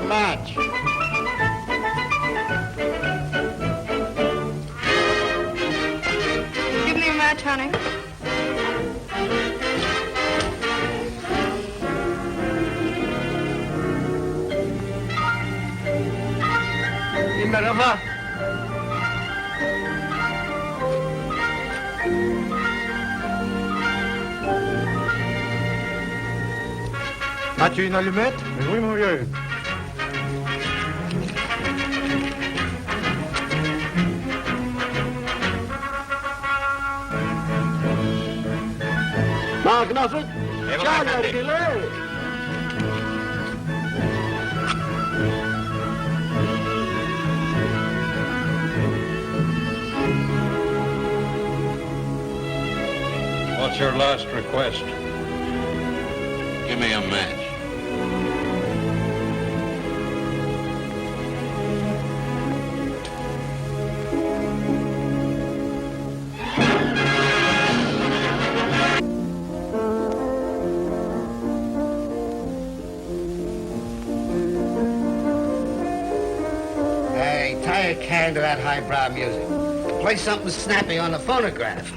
Match. Give me a match, honey. Ivar. As-tu une allumette? Oui, mon vieux. Mark Nufford? Ciao, Hercule! What's your last request? Give me a match. Hey, tie a can to that highbrow music. Play something snappy on the phonograph.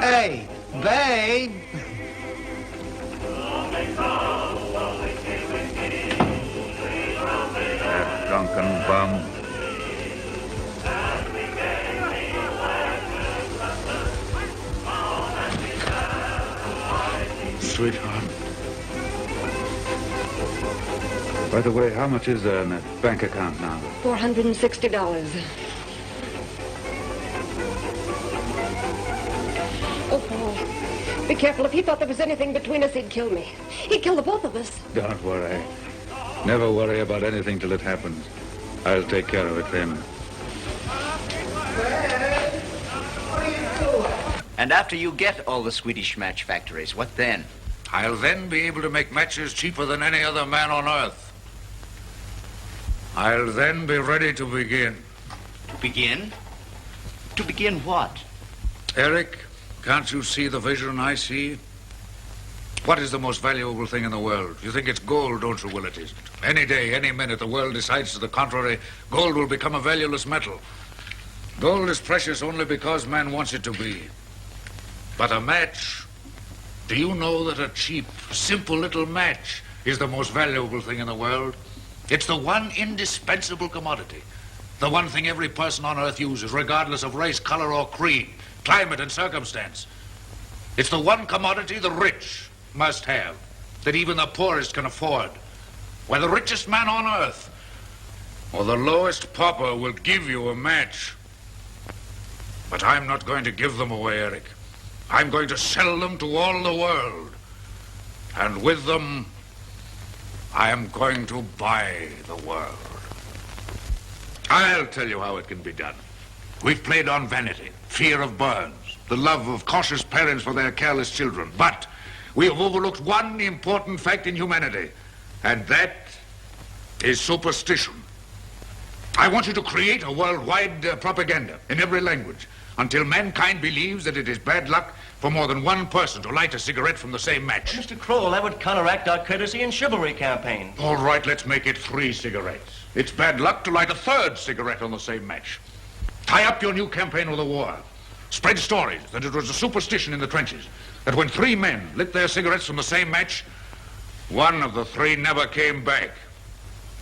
Hey, babe. That drunken bum. Sweetheart. By the way, how much is there in that bank account now? $460. Oh, Paul, be careful. If he thought there was anything between us, he'd kill me. He'd kill the both of us. Don't worry. Never worry about anything till it happens. I'll take care of it then. And after you get all the Swedish match factories, what then? I'll then be able to make matches cheaper than any other man on earth. I'll then be ready to begin. To begin? To begin what? Eric, can't you see the vision I see? What is the most valuable thing in the world? You think it's gold, don't you? Well, it isn't. Any day, any minute, the world decides to the contrary, gold will become a valueless metal. Gold is precious only because man wants it to be. But a match, do you know that a cheap, simple little match is the most valuable thing in the world? It's the one indispensable commodity. The one thing every person on earth uses, regardless of race, color, or creed, climate, and circumstance. It's the one commodity the rich must have, that even the poorest can afford. Where the richest man on earth or the lowest pauper will give you a match. But I'm not going to give them away, Eric. I'm going to sell them to all the world. And with them, I am going to buy the world. I'll tell you how it can be done. We've played on vanity, fear of burns, the love of cautious parents for their careless children. But we have overlooked one important fact in humanity, and that is superstition. I want you to create a worldwide propaganda in every language until mankind believes that it is bad luck for more than one person to light a cigarette from the same match. Mr. Kroll, that would counteract our courtesy and chivalry campaign. All right, let's make it 3 cigarettes. It's bad luck to light a 3rd cigarette on the same match. Tie up your new campaign with the war. Spread stories that it was a superstition in the trenches, that when 3 men lit their cigarettes from the same match, one of the 3 never came back.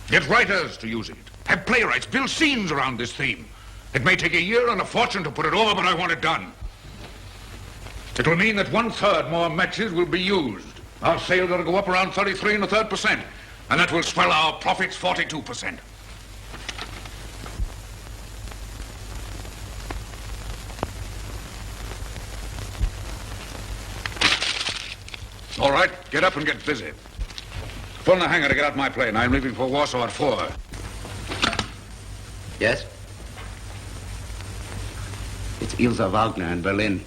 Get writers to use it. Have playwrights build scenes around this theme. It may take a year and a fortune to put it over, but I want it done. It will mean that 1/3 more matches will be used. Our sales will go up around 33 1/3%, and that will swell our profits 42%. All right, get up and get busy. Phone the hangar to get out my plane. I'm leaving for Warsaw at 4. Yes? It's Ilse Wagner in Berlin.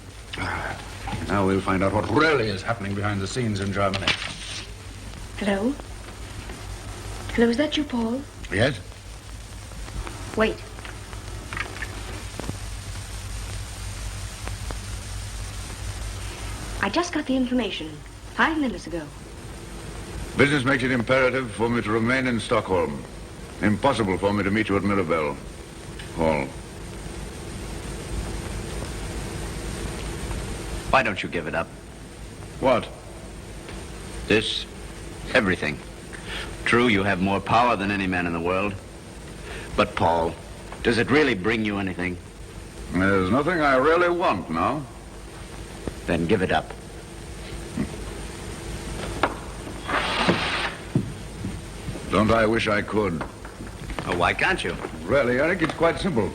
Now we'll find out what really is happening behind the scenes in Germany. Hello? Hello, is that you, Paul? Yes? Wait. I just got the information 5 minutes ago. Business makes it imperative for me to remain in Stockholm. Impossible for me to meet you at Mirabelle Hall. Why don't you give it up? What? This, everything. True, you have more power than any man in the world. But, Paul, does it really bring you anything? There's nothing I really want now. Then give it up. Don't I wish I could? Oh, why can't you? Really, Eric, it's quite simple.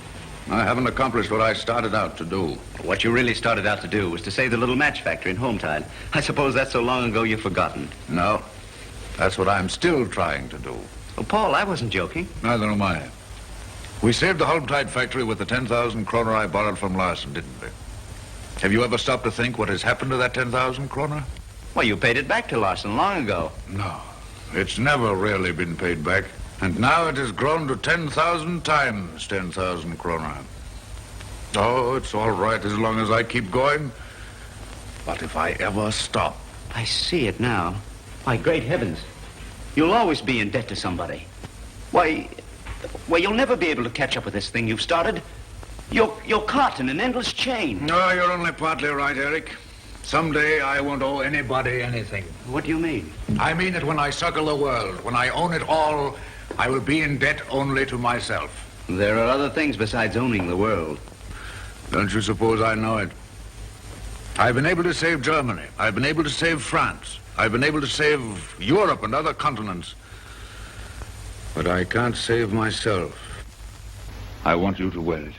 I haven't accomplished what I started out to do. What you really started out to do was to save the little match factory in Hometide. I suppose that's so long ago you've forgotten. No. That's what I'm still trying to do. Oh, Paul, I wasn't joking. Neither am I. We saved the Holmtide factory with the 10,000 kroner I borrowed from Larsen, didn't we? Have you ever stopped to think what has happened to that 10,000 kroner? Well, you paid it back to Larsen long ago. No. It's never really been paid back. And now it has grown to 10,000 times 10,000 kroner. Oh, it's all right as long as I keep going. But if I ever stop... I see it now. My great heavens. You'll always be in debt to somebody. Why, you'll never be able to catch up with this thing you've started. You're caught in an endless chain. No, you're only partly right, Eric. Someday I won't owe anybody anything. What do you mean? I mean that when I circle the world, when I own it all, I will be in debt only to myself. There are other things besides owning the world. Don't you suppose I know it? I've been able to save Germany. I've been able to save France. I've been able to save Europe and other continents. But I can't save myself. I want you to wear it.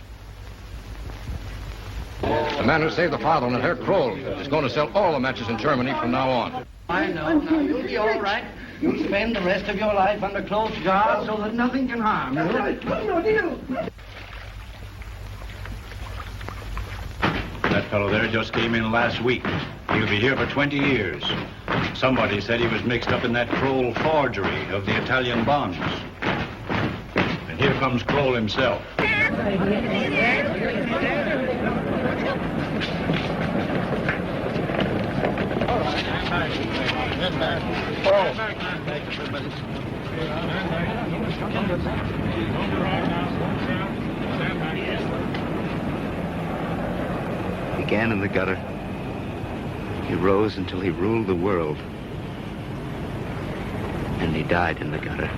The man who saved the fatherland, Herr Kreuger, is going to sell all the matches in Germany from now on. I know. Now, you'll be all right. You'll spend the rest of your life under close guard so that nothing can harm you. That fellow there just came in last week. He'll be here for 20 years. Somebody said he was mixed up in that Kroll forgery of the Italian bonds. And here comes Kroll himself. Began in the gutter. He rose until he ruled the world. And he died in the gutter.